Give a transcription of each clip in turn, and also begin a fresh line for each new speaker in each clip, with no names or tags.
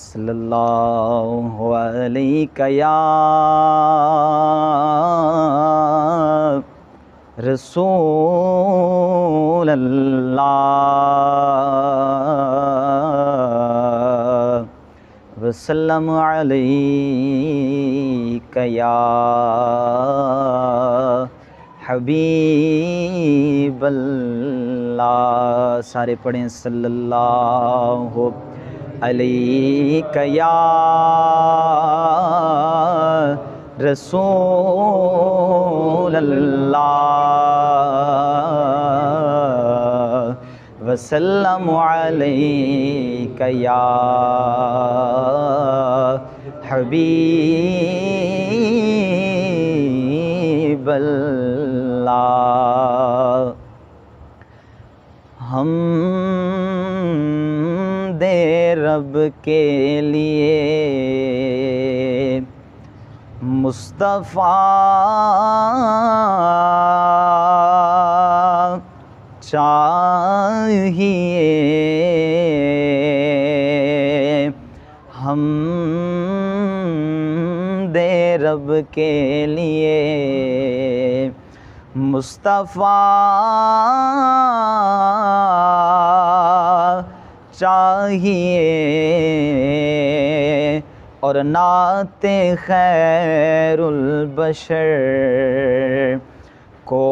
सल्लल्लाहु अलैका या रसूल अल्लाह वसल्लम अलैका या हबीब अल्लाह। सारे पढ़ें सल्लल्लाहु अलैका या रसूल अल्लाह वसल्लम अलैका या हबीब अल्लाह। हम दे रब के लिए मुस्तफ़ा चाहिए। हम दे रब के लिए मुस्तफ़ा चाहिए और नाते खैरुल बशर को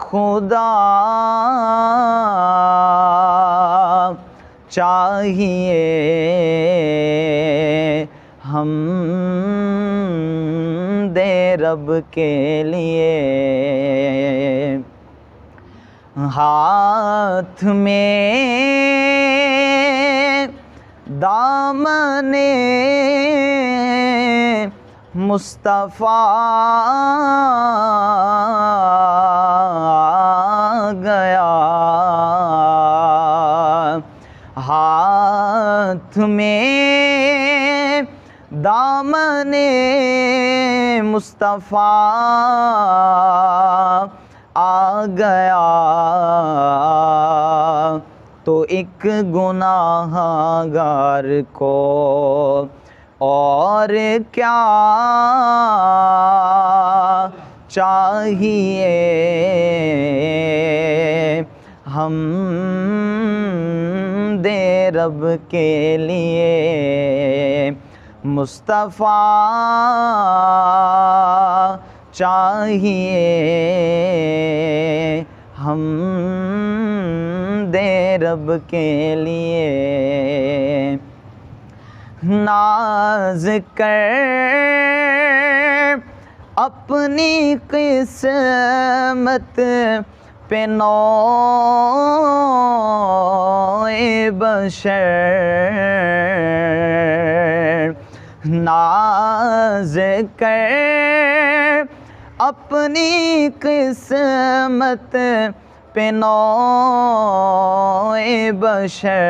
खुदा चाहिए। हम दे रब के लिए हाथ में दामने मुस्तफ़ा गया। हाथ में दामने मुस्तफ़ा आ गया तो एक गुनाहगार को और क्या चाहिए। हम दे रब के लिए मुस्तफ़ा चाहिए। हम दे रब के लिए नाज कर अपनी किस्मत पे नौए बशर। नाज कर अपनी किस्मत पे नौए बशर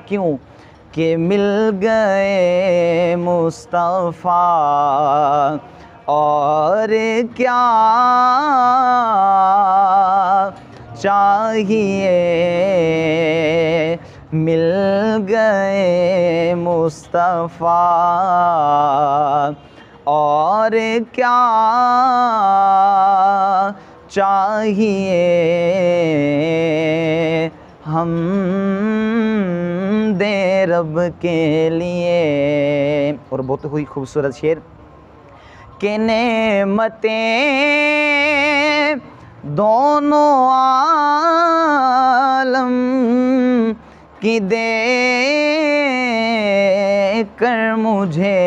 क्यों कि मिल गए मुस्तफ़ा और क्या चाहिए। मिल गए मुस्तफ़ा और क्या चाहिए। हम दे रब के लिए। और बहुत ही खूबसूरत शेर के नेमतें दोनों आलम की दे कर मुझे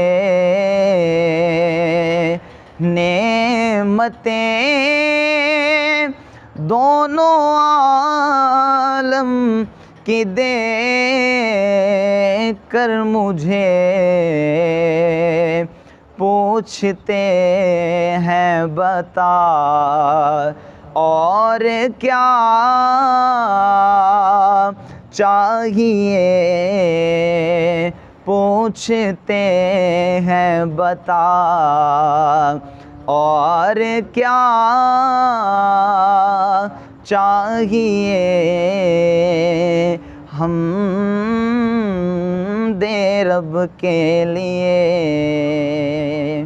नेमतें दोनों आलम की दे कर मुझे पूछते हैं बता और क्या चाहिए। पूछते हैं बता और क्या चाहिए। हम दे रब के लिए